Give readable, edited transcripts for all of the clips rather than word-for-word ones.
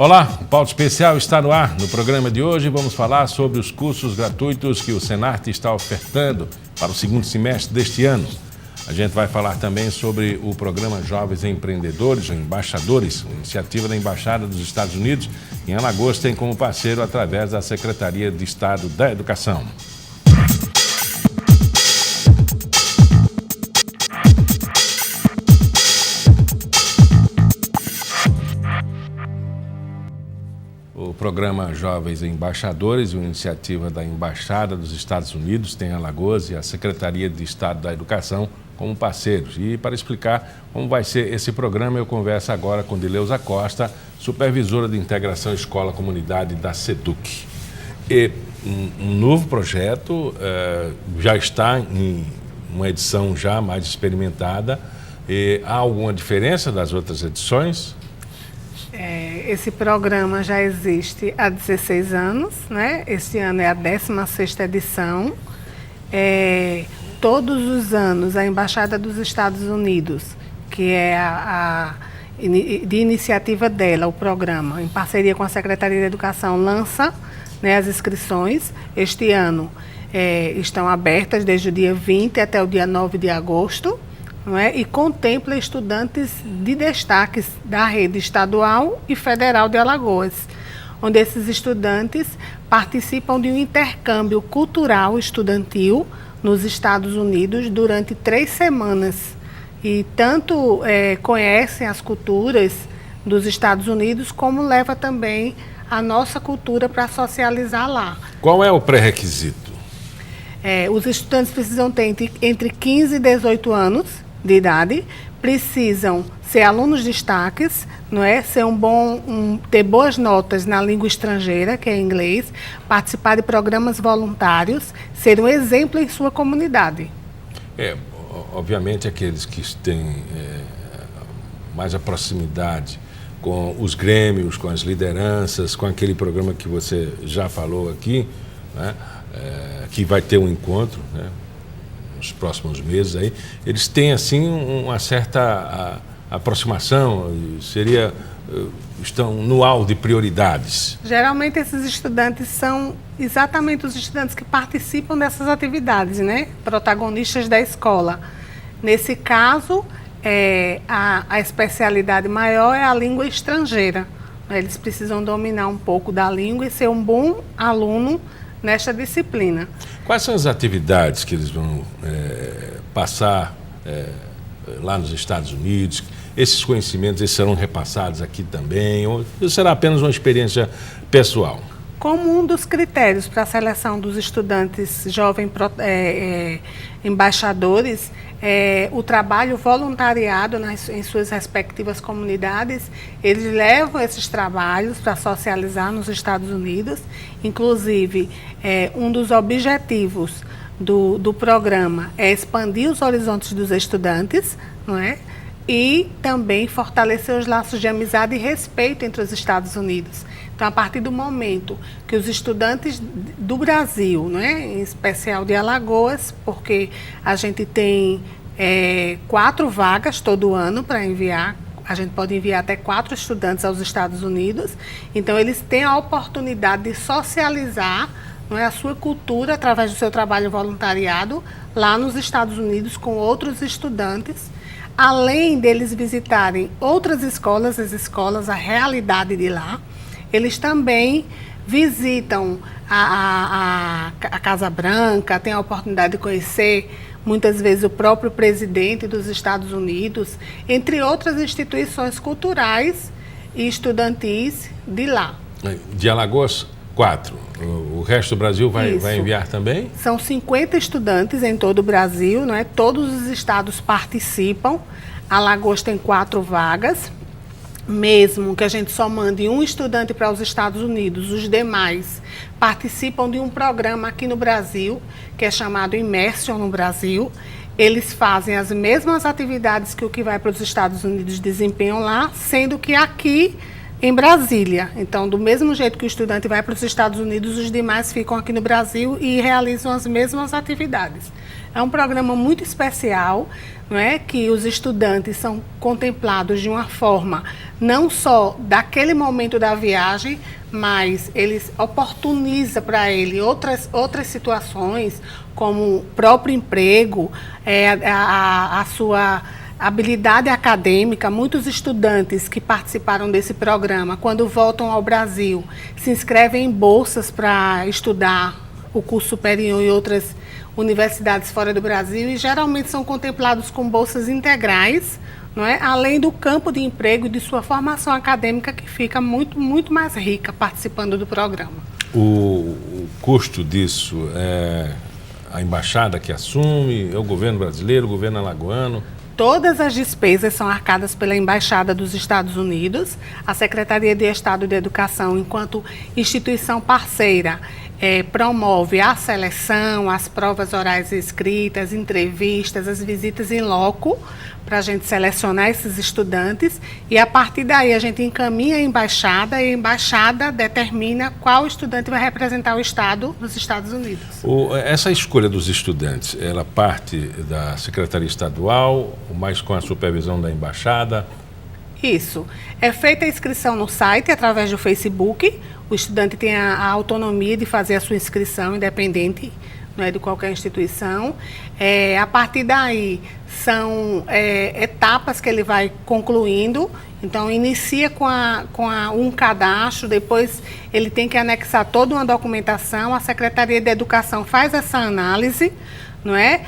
Olá, o Pauta Especial está no ar. No programa de hoje vamos falar sobre os cursos gratuitos que o Senarte está ofertando para o segundo semestre deste ano. A gente vai falar também sobre o programa Jovens Empreendedores ou Embaixadores, iniciativa da Embaixada dos Estados Unidos. Em Alagoas tem como parceiro através da Secretaria de Estado da Educação. O programa Jovens Embaixadores, uma iniciativa da Embaixada dos Estados Unidos, tem Alagoas e a Secretaria de Estado da Educação como parceiros. E para explicar como vai ser esse programa, eu converso agora com Dileuza Costa, supervisora de integração escola-comunidade da SEDUC. E um novo projeto já está em uma edição já mais experimentada. E há alguma diferença das outras edições? Esse programa já existe há 16 anos, né? Este ano é a 16ª edição. Todos os anos, a Embaixada dos Estados Unidos, que é de iniciativa dela, o programa, em parceria com a Secretaria de Educação, lança, né, as inscrições. Este ano estão abertas desde o dia 20 até o dia 9 de agosto. Não é? E contempla estudantes de destaques da rede estadual e federal de Alagoas, onde esses estudantes participam de um intercâmbio cultural estudantil nos Estados Unidos durante 3 semanas. E tanto conhecem as culturas dos Estados Unidos, como leva também a nossa cultura para socializar lá. Qual é o pré-requisito? Os estudantes precisam ter entre 15 e 18 anos de idade, precisam ser alunos destaques, não é? Ter boas notas na língua estrangeira, que é inglês, participar de programas voluntários, ser um exemplo em sua comunidade. Obviamente aqueles que têm mais a proximidade com os grêmios, com as lideranças, com aquele programa que você já falou aqui, né? Que vai ter um encontro, né? Nos próximos meses aí, eles têm assim uma certa aproximação, estão no hall de prioridades. Geralmente esses estudantes são exatamente os estudantes que participam dessas atividades, né? Protagonistas da escola. Nesse caso, a especialidade maior é a língua estrangeira. Eles precisam dominar um pouco da língua e ser um bom aluno nesta disciplina. Quais são as atividades que eles vão passar lá nos Estados Unidos? Esses conhecimentos serão repassados aqui também? Ou será apenas uma experiência pessoal? Como um dos critérios para a seleção dos estudantes jovens embaixadores, o trabalho voluntariado em suas respectivas comunidades. Eles levam esses trabalhos para socializar nos Estados Unidos. Inclusive, um dos objetivos do programa é expandir os horizontes dos estudantes, não é? E também fortalecer os laços de amizade e respeito entre os Estados Unidos. Então, a partir do momento que os estudantes do Brasil, né, em especial de Alagoas, porque a gente tem 4 vagas todo ano para enviar, a gente pode enviar até 4 estudantes aos Estados Unidos, então eles têm a oportunidade de socializar, não é, a sua cultura através do seu trabalho voluntariado lá nos Estados Unidos com outros estudantes, além deles visitarem outras escolas, a realidade de lá. Eles também visitam a Casa Branca, têm a oportunidade de conhecer muitas vezes o próprio presidente dos Estados Unidos, entre outras instituições culturais e estudantis de lá. De Alagoas, 4. O resto do Brasil vai enviar também? São 50 estudantes em todo o Brasil, não é? Todos os estados participam. Alagoas tem 4 vagas. Mesmo que a gente só mande um estudante para os Estados Unidos, os demais participam de um programa aqui no Brasil, que é chamado Immersion no Brasil. Eles fazem as mesmas atividades que o que vai para os Estados Unidos desempenham lá, sendo que aqui em Brasília. Então, do mesmo jeito que o estudante vai para os Estados Unidos, os demais ficam aqui no Brasil e realizam as mesmas atividades. É um programa muito especial, não é? Que os estudantes são contemplados de uma forma não só daquele momento da viagem, mas eles oportuniza para ele outras situações, como o próprio emprego, a sua habilidade acadêmica. Muitos estudantes que participaram desse programa, quando voltam ao Brasil, se inscrevem em bolsas para estudar o curso superior em outras universidades fora do Brasil e geralmente são contemplados com bolsas integrais, não é? Além do campo de emprego e de sua formação acadêmica, que fica muito mais rica participando do programa. O custo disso é a embaixada que assume, é o governo brasileiro, o governo alagoano? Todas as despesas são arcadas pela Embaixada dos Estados Unidos. A Secretaria de Estado de Educação, enquanto instituição parceira, promove a seleção, as provas orais e escritas, entrevistas, as visitas em loco, para a gente selecionar esses estudantes, e a partir daí a gente encaminha a embaixada e a embaixada determina qual estudante vai representar o Estado nos Estados Unidos. Essa escolha dos estudantes, ela parte da Secretaria Estadual, mais com a supervisão da embaixada? Isso. É feita a inscrição no site através do Facebook. O estudante tem a autonomia de fazer a sua inscrição independente, não é, de qualquer instituição. A partir daí, são etapas que ele vai concluindo. Então, inicia com um cadastro, depois ele tem que anexar toda uma documentação. A Secretaria de Educação faz essa análise, não é?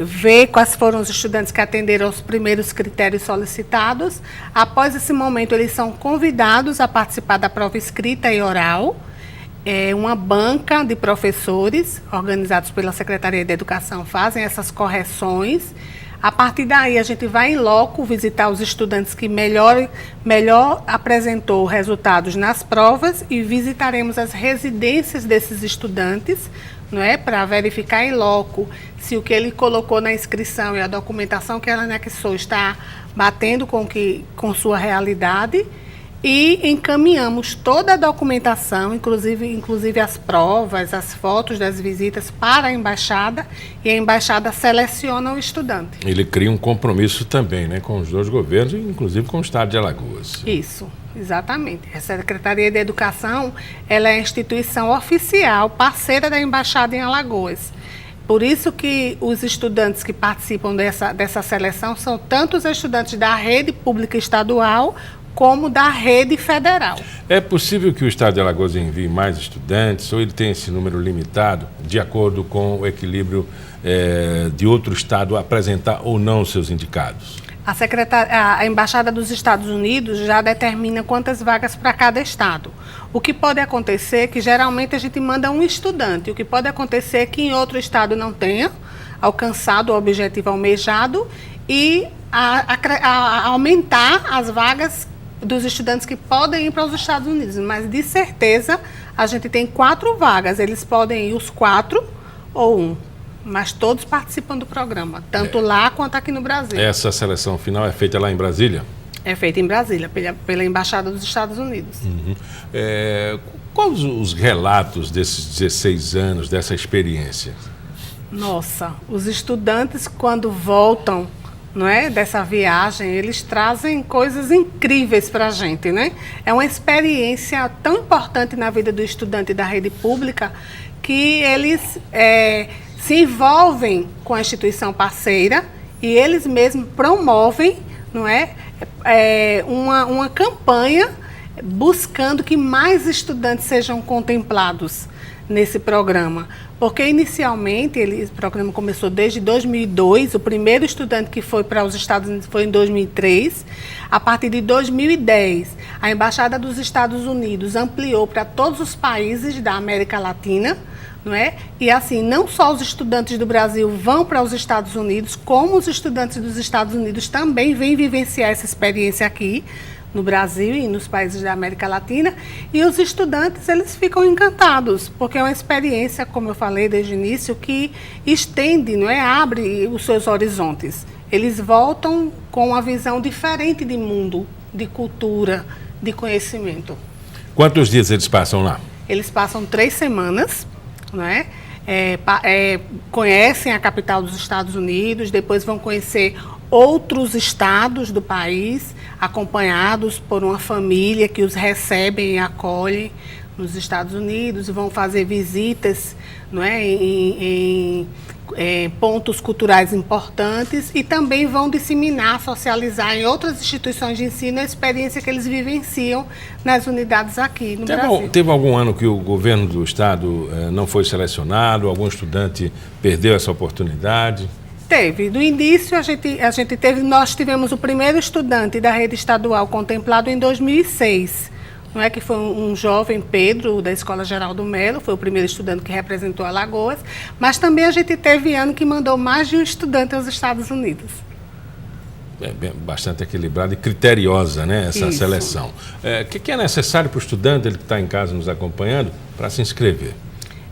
Ver quais foram os estudantes que atenderam aos primeiros critérios solicitados. Após esse momento, eles são convidados a participar da prova escrita e oral. Uma banca de professores, organizados pela Secretaria de Educação, fazem essas correções. A partir daí, a gente vai em loco visitar os estudantes que melhor apresentou resultados nas provas e visitaremos as residências desses estudantes, não é, para verificar em loco se o que ele colocou na inscrição e a documentação que ela anexou está batendo com sua realidade. E encaminhamos toda a documentação, inclusive as provas, as fotos das visitas para a embaixada, e a embaixada seleciona o estudante. Ele cria um compromisso também, né, com os dois governos, inclusive com o Estado de Alagoas. Isso, exatamente. A Secretaria de Educação, ela é a instituição oficial, parceira da embaixada em Alagoas. Por isso que os estudantes que participam dessa seleção são tanto os estudantes da rede pública estadual como da rede federal. É possível que o Estado de Alagoas envie mais estudantes ou ele tem esse número limitado, de acordo com o equilíbrio de outro estado apresentar ou não os seus indicados? A Embaixada dos Estados Unidos já determina quantas vagas para cada estado. O que pode acontecer é que geralmente a gente manda um estudante. O que pode acontecer é que em outro estado não tenha alcançado o objetivo almejado e aumentar as vagas dos estudantes que podem ir para os Estados Unidos, mas de certeza a gente tem 4 vagas, eles podem ir os 4 ou 1, mas todos participam do programa, tanto lá quanto aqui no Brasil. Essa seleção final é feita lá em Brasília? É feita em Brasília, pela Embaixada dos Estados Unidos. Uhum. Quais os relatos desses 16 anos, dessa experiência? Nossa, os estudantes quando voltam, não é, dessa viagem, eles trazem coisas incríveis para a gente, né? É uma experiência tão importante na vida do estudante da rede pública que eles se envolvem com a instituição parceira e eles mesmos promovem, não é, uma campanha buscando que mais estudantes sejam contemplados nesse programa, porque inicialmente o programa começou desde 2002, o primeiro estudante que foi para os Estados Unidos foi em 2003, a partir de 2010, a Embaixada dos Estados Unidos ampliou para todos os países da América Latina, não é? E assim, não só os estudantes do Brasil vão para os Estados Unidos, como os estudantes dos Estados Unidos também vêm vivenciar essa experiência aqui, no Brasil e nos países da América Latina, e os estudantes, eles ficam encantados, porque é uma experiência, como eu falei desde o início, que estende, não é? Abre os seus horizontes. Eles voltam com uma visão diferente de mundo, de cultura, de conhecimento. Quantos dias eles passam lá? Eles passam 3 semanas, não é? conhecem a capital dos Estados Unidos, depois vão conhecer outros estados do país, acompanhados por uma família que os recebe e acolhe nos Estados Unidos, vão fazer visitas, não é, em pontos culturais importantes e também vão disseminar, socializar em outras instituições de ensino a experiência que eles vivenciam nas unidades aqui no Brasil. Teve algum ano que o governo do estado não foi selecionado, algum estudante perdeu essa oportunidade? Teve. No início, nós tivemos o primeiro estudante da rede estadual contemplado em 2006, não é, que foi um jovem, Pedro, da Escola Geraldo Melo, foi o primeiro estudante que representou Alagoas, mas também a gente teve ano que mandou mais de um estudante aos Estados Unidos. Bastante equilibrada e criteriosa, né, essa Isso. seleção. O que é necessário para o estudante, ele que está em casa nos acompanhando, para se inscrever?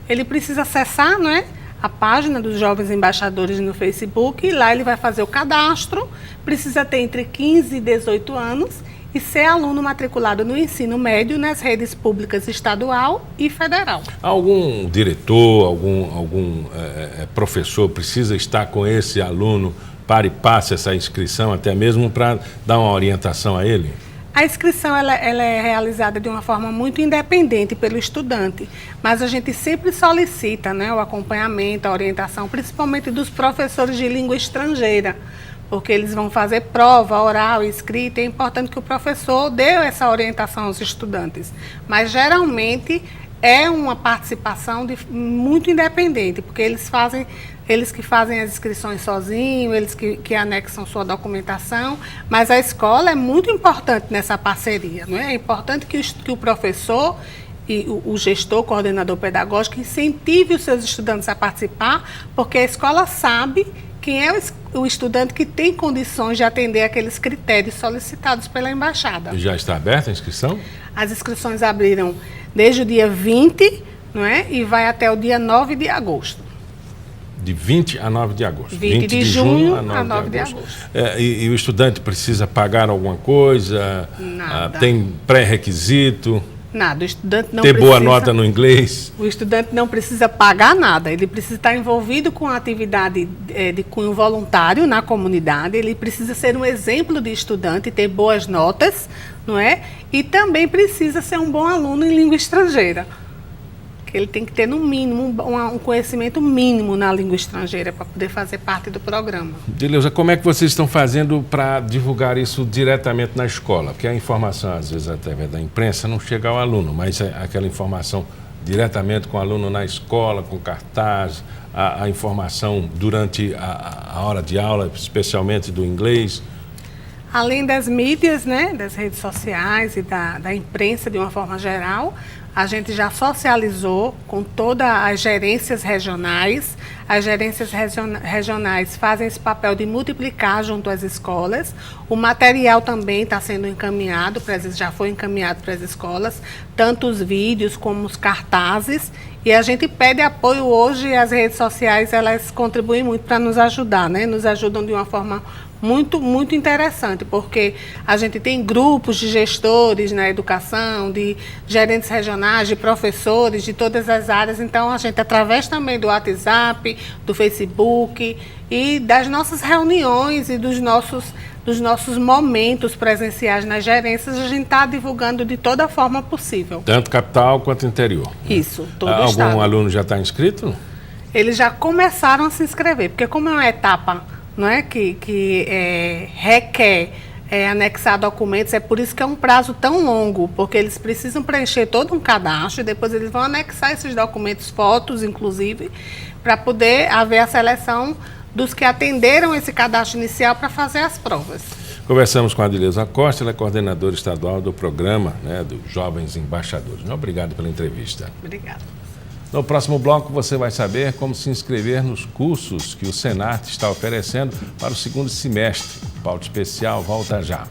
Ele precisa acessar, não é, a página dos Jovens Embaixadores no Facebook, e lá ele vai fazer o cadastro, precisa ter entre 15 e 18 anos e ser aluno matriculado no ensino médio nas redes públicas estadual e federal. Algum diretor, algum professor precisa estar com esse aluno para e passe essa inscrição, até mesmo para dar uma orientação a ele? A inscrição ela é realizada de uma forma muito independente pelo estudante, mas a gente sempre solicita, né, o acompanhamento, a orientação, principalmente dos professores de língua estrangeira, porque eles vão fazer prova oral e escrita, é importante que o professor dê essa orientação aos estudantes. Mas, geralmente, é uma participação muito independente, porque eles que fazem as inscrições sozinhos, eles que anexam sua documentação, mas a escola é muito importante nessa parceria, não é? É importante que o professor e o gestor, coordenador pedagógico, incentive os seus estudantes a participar, porque a escola sabe quem é o estudante que tem condições de atender aqueles critérios solicitados pela embaixada. Já está aberta a inscrição? As inscrições abriram desde o dia 20, não é? E vai até o dia 9 de agosto. De 20 a 9 de agosto. 20 de junho a 9 de agosto. E o estudante precisa pagar alguma coisa? Nada. Tem pré-requisito? Nada, o estudante não ter precisa... boa nota no inglês? O estudante não precisa pagar nada, ele precisa estar envolvido com a atividade de cunho voluntário na comunidade, ele precisa ser um exemplo de estudante, ter boas notas, não é? E também precisa ser um bom aluno em língua estrangeira. Ele tem que ter, no mínimo, um conhecimento mínimo na língua estrangeira para poder fazer parte do programa. Dileuza, como é que vocês estão fazendo para divulgar isso diretamente na escola? Porque a informação, às vezes, através da imprensa, não chega ao aluno, mas aquela informação diretamente com o aluno na escola, com cartaz, a informação durante a hora de aula, especialmente do inglês. Além das mídias, né, das redes sociais e da imprensa de uma forma geral, a gente já socializou com todas as gerências regionais. As gerências regionais fazem esse papel de multiplicar junto às escolas. O material também está sendo encaminhado, já foi encaminhado para as escolas, tanto os vídeos como os cartazes. E a gente pede apoio hoje, as redes sociais, elas contribuem muito para nos ajudar, né? Nos ajudam de uma forma muito interessante, porque a gente tem grupos de gestores na educação, de gerentes regionais, de professores, de todas as áreas. Então, a gente, através também do WhatsApp, do Facebook e das nossas reuniões e dos nossos momentos presenciais nas gerências, a gente está divulgando de toda forma possível. Tanto capital quanto interior. Isso, todo o estado. Algum aluno já está inscrito? Eles já começaram a se inscrever, porque como é uma etapa, não é, que requer anexar documentos, é por isso que é um prazo tão longo, porque eles precisam preencher todo um cadastro e depois eles vão anexar esses documentos, fotos inclusive, para poder haver a seleção dos que atenderam esse cadastro inicial para fazer as provas. Conversamos com a Dileuza Costa, ela é coordenadora estadual do programa, né, dos Jovens Embaixadores. Obrigado pela entrevista. Obrigada. No próximo bloco você vai saber como se inscrever nos cursos que o Senart está oferecendo para o segundo semestre. Pauta especial volta já.